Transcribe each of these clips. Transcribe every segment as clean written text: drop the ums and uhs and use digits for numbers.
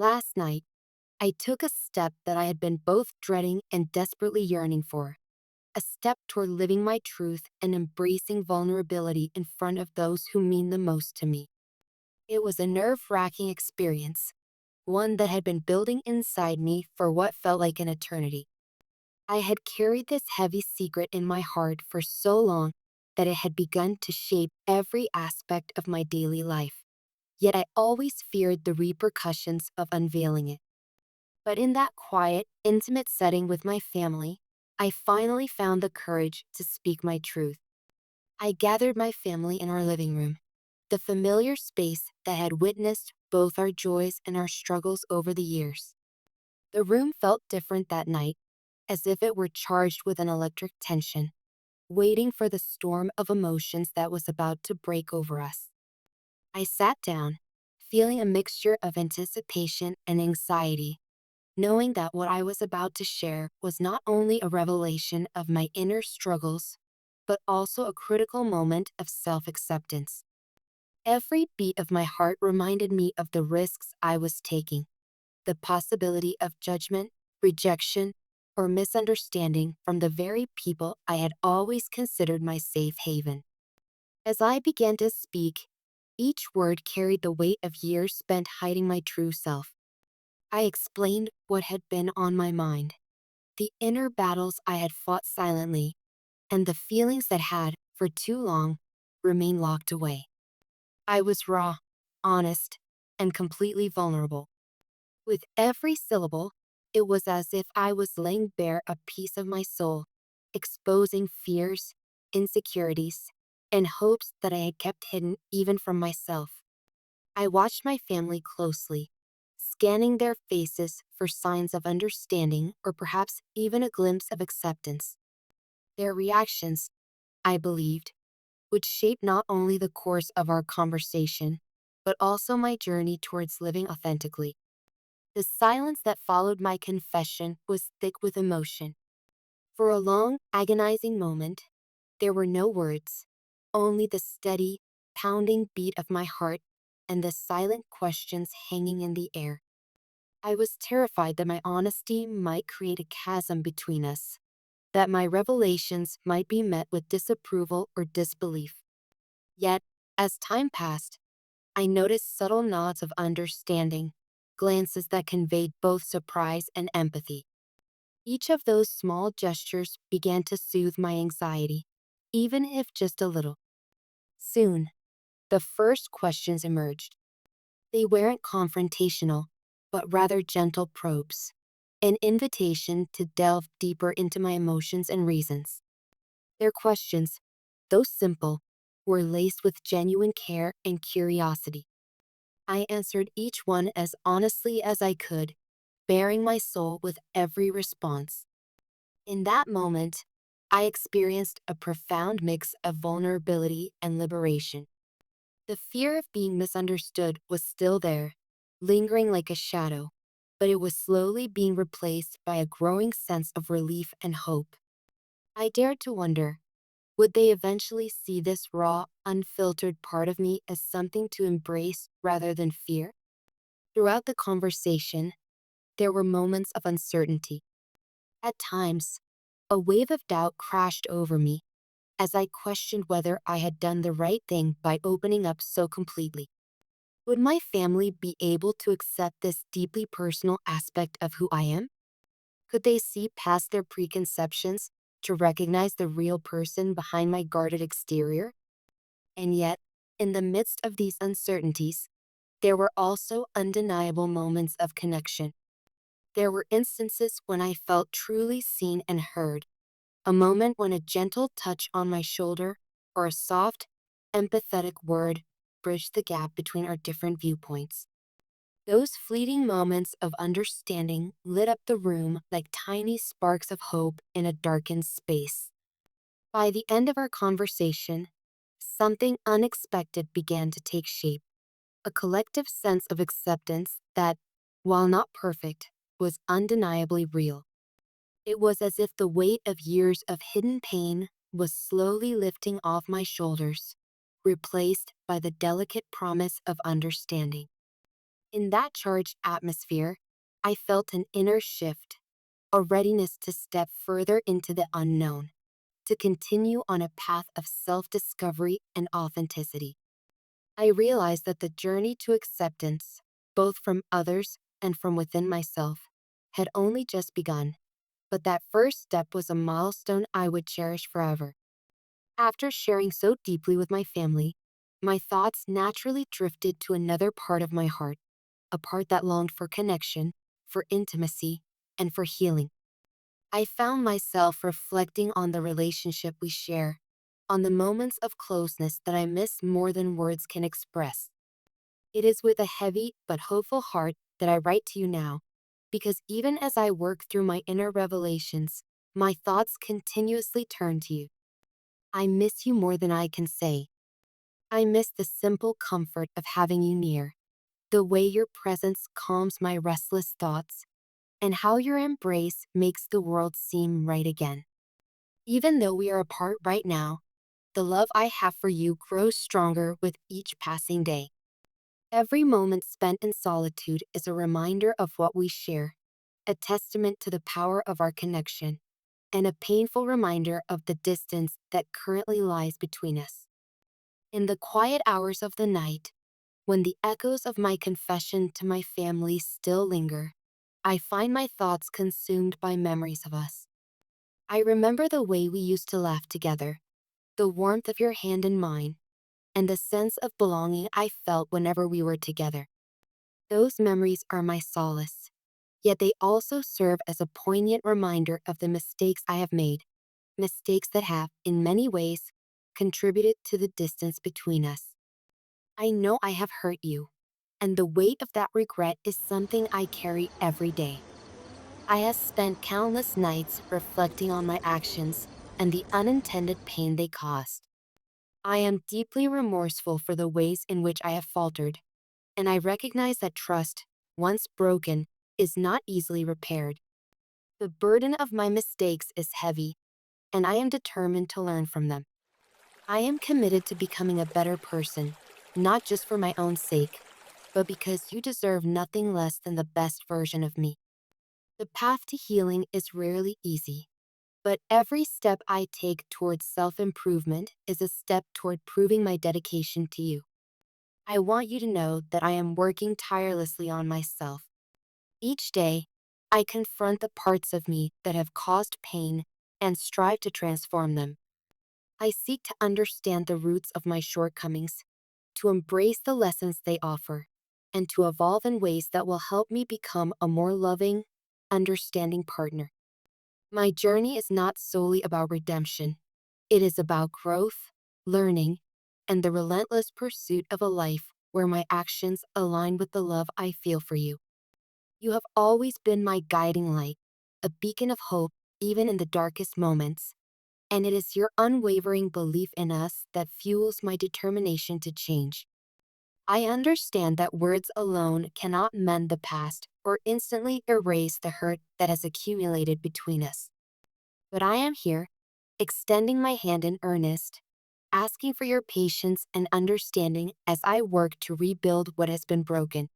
Last night, I took a step that I had been both dreading and desperately yearning for. A step toward living my truth and embracing vulnerability in front of those who mean the most to me. It was a nerve-wracking experience, one that had been building inside me for what felt like an eternity. I had carried this heavy secret in my heart for so long that it had begun to shape every aspect of my daily life. Yet I always feared the repercussions of unveiling it. But in that quiet, intimate setting with my family, I finally found the courage to speak my truth. I gathered my family in our living room, the familiar space that had witnessed both our joys and our struggles over the years. The room felt different that night, as if it were charged with an electric tension, waiting for the storm of emotions that was about to break over us. I sat down, feeling a mixture of anticipation and anxiety, knowing that what I was about to share was not only a revelation of my inner struggles, but also a critical moment of self-acceptance. Every beat of my heart reminded me of the risks I was taking, the possibility of judgment, rejection, or misunderstanding from the very people I had always considered my safe haven. As I began to speak, each word carried the weight of years spent hiding my true self. I explained what had been on my mind, the inner battles I had fought silently, and the feelings that had, for too long, remained locked away. I was raw, honest, and completely vulnerable. With every syllable, it was as if I was laying bare a piece of my soul, exposing fears, insecurities, and hopes that I had kept hidden even from myself. I watched my family closely, scanning their faces for signs of understanding or perhaps even a glimpse of acceptance. Their reactions, I believed, would shape not only the course of our conversation, but also my journey towards living authentically. The silence that followed my confession was thick with emotion. For a long, agonizing moment, there were no words, only the steady, pounding beat of my heart and the silent questions hanging in the air. I was terrified that my honesty might create a chasm between us, that my revelations might be met with disapproval or disbelief. Yet, as time passed, I noticed subtle nods of understanding, glances that conveyed both surprise and empathy. Each of those small gestures began to soothe my anxiety, even if just a little. Soon, the first questions emerged. They weren't confrontational, but rather gentle probes, an invitation to delve deeper into my emotions and reasons. Their questions, though simple, were laced with genuine care and curiosity. I answered each one as honestly as I could, baring my soul with every response. In that moment, I experienced a profound mix of vulnerability and liberation. The fear of being misunderstood was still there, lingering like a shadow, but it was slowly being replaced by a growing sense of relief and hope. I dared to wonder, would they eventually see this raw, unfiltered part of me as something to embrace rather than fear? Throughout the conversation, there were moments of uncertainty. At times, a wave of doubt crashed over me as I questioned whether I had done the right thing by opening up so completely. Would my family be able to accept this deeply personal aspect of who I am? Could they see past their preconceptions to recognize the real person behind my guarded exterior? And yet, in the midst of these uncertainties, there were also undeniable moments of connection. There were instances when I felt truly seen and heard, a moment when a gentle touch on my shoulder or a soft, empathetic word bridged the gap between our different viewpoints. Those fleeting moments of understanding lit up the room like tiny sparks of hope in a darkened space. By the end of our conversation, something unexpected began to take shape, a collective sense of acceptance that, while not perfect, was undeniably real. It was as if the weight of years of hidden pain was slowly lifting off my shoulders, replaced by the delicate promise of understanding. In that charged atmosphere, I felt an inner shift, a readiness to step further into the unknown, to continue on a path of self-discovery and authenticity. I realized that the journey to acceptance, both from others and from within myself, had only just begun, but that first step was a milestone I would cherish forever. After sharing so deeply with my family, my thoughts naturally drifted to another part of my heart, a part that longed for connection, for intimacy, and for healing. I found myself reflecting on the relationship we share, on the moments of closeness that I miss more than words can express. It is with a heavy but hopeful heart that I write to you now, because even as I work through my inner revelations, my thoughts continuously turn to you. I miss you more than I can say. I miss the simple comfort of having you near, the way your presence calms my restless thoughts, and how your embrace makes the world seem right again. Even though we are apart right now, the love I have for you grows stronger with each passing day. Every moment spent in solitude is a reminder of what we share, a testament to the power of our connection, and a painful reminder of the distance that currently lies between us. In the quiet hours of the night, when the echoes of my confession to my family still linger, I find my thoughts consumed by memories of us. I remember the way we used to laugh together, the warmth of your hand in mine, and the sense of belonging I felt whenever we were together. Those memories are my solace, yet they also serve as a poignant reminder of the mistakes I have made, mistakes that have, in many ways, contributed to the distance between us. I know I have hurt you, and the weight of that regret is something I carry every day. I have spent countless nights reflecting on my actions and the unintended pain they caused. I am deeply remorseful for the ways in which I have faltered, and I recognize that trust, once broken, is not easily repaired. The burden of my mistakes is heavy, and I am determined to learn from them. I am committed to becoming a better person, not just for my own sake, but because you deserve nothing less than the best version of me. The path to healing is rarely easy, but every step I take towards self-improvement is a step toward proving my dedication to you. I want you to know that I am working tirelessly on myself. Each day, I confront the parts of me that have caused pain and strive to transform them. I seek to understand the roots of my shortcomings, to embrace the lessons they offer, and to evolve in ways that will help me become a more loving, understanding partner. My journey is not solely about redemption. It is about growth, learning, and the relentless pursuit of a life where my actions align with the love I feel for you. You have always been my guiding light, a beacon of hope even in the darkest moments, and it is your unwavering belief in us that fuels my determination to change. I understand that words alone cannot mend the past or instantly erase the hurt that has accumulated between us. But I am here, extending my hand in earnest, asking for your patience and understanding as I work to rebuild what has been broken.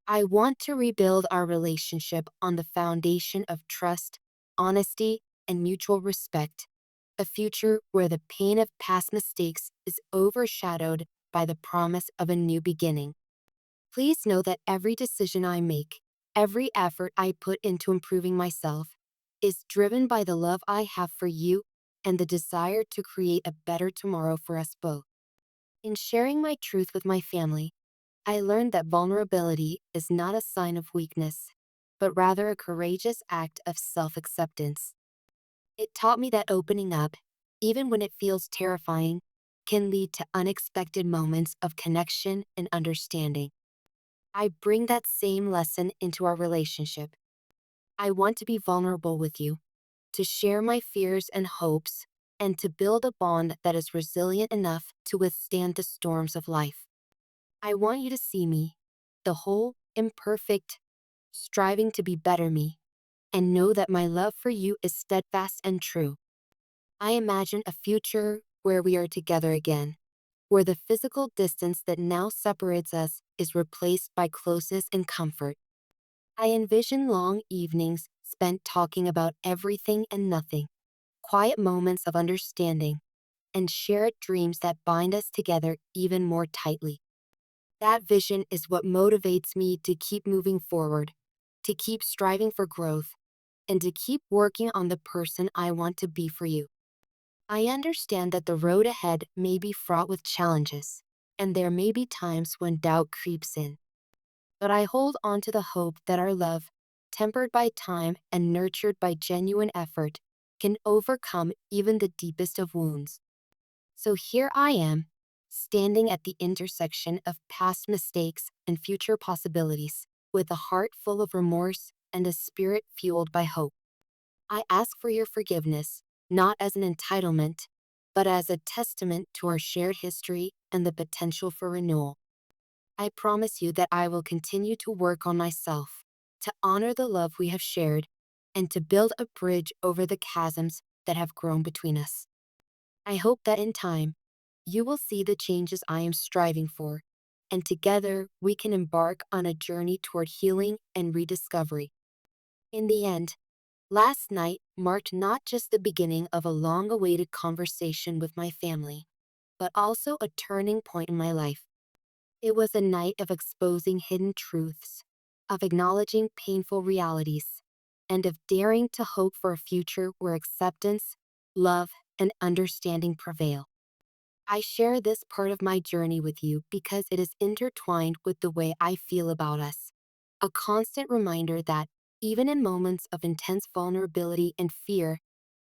I want to rebuild our relationship on the foundation of trust, honesty, and mutual respect, a future where the pain of past mistakes is overshadowed by the promise of a new beginning. Please know that every decision I make, every effort I put into improving myself, is driven by the love I have for you and the desire to create a better tomorrow for us both. In sharing my truth with my family, I learned that vulnerability is not a sign of weakness, but rather a courageous act of self-acceptance. It taught me that opening up, even when it feels terrifying, can lead to unexpected moments of connection and understanding. I bring that same lesson into our relationship. I want to be vulnerable with you, to share my fears and hopes, and to build a bond that is resilient enough to withstand the storms of life. I want you to see me, the whole, imperfect, striving to be better me, and know that my love for you is steadfast and true. I imagine a future where we are together again, where the physical distance that now separates us is replaced by closeness and comfort. I envision long evenings spent talking about everything and nothing, quiet moments of understanding, and shared dreams that bind us together even more tightly. That vision is what motivates me to keep moving forward, to keep striving for growth, and to keep working on the person I want to be for you. I understand that the road ahead may be fraught with challenges, and there may be times when doubt creeps in. But I hold on to the hope that our love, tempered by time and nurtured by genuine effort, can overcome even the deepest of wounds. So here I am, standing at the intersection of past mistakes and future possibilities, with a heart full of remorse and a spirit fueled by hope. I ask for your forgiveness, not as an entitlement, but as a testament to our shared history and the potential for renewal. I promise you that I will continue to work on myself, to honor the love we have shared, and to build a bridge over the chasms that have grown between us. I hope that in time, you will see the changes I am striving for, and together we can embark on a journey toward healing and rediscovery. In the end, last night marked not just the beginning of a long awaited conversation with my family, but also a turning point in my life. It was a night of exposing hidden truths, of acknowledging painful realities, and of daring to hope for a future where acceptance, love, and understanding prevail. I share this part of my journey with you because it is intertwined with the way I feel about us. A constant reminder that, even in moments of intense vulnerability and fear,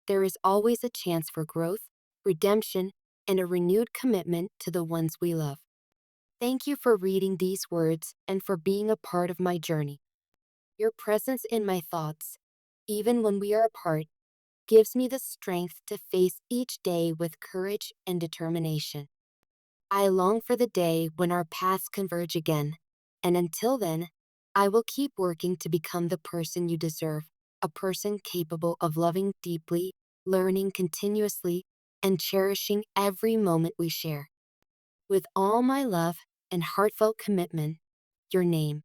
there is always a chance for growth, redemption, and a renewed commitment to the ones we love. Thank you for reading these words and for being a part of my journey. Your presence in my thoughts, even when we are apart, gives me the strength to face each day with courage and determination. I long for the day when our paths converge again, and until then, I will keep working to become the person you deserve, a person capable of loving deeply, learning continuously, and cherishing every moment we share. With all my love and heartfelt commitment, your name,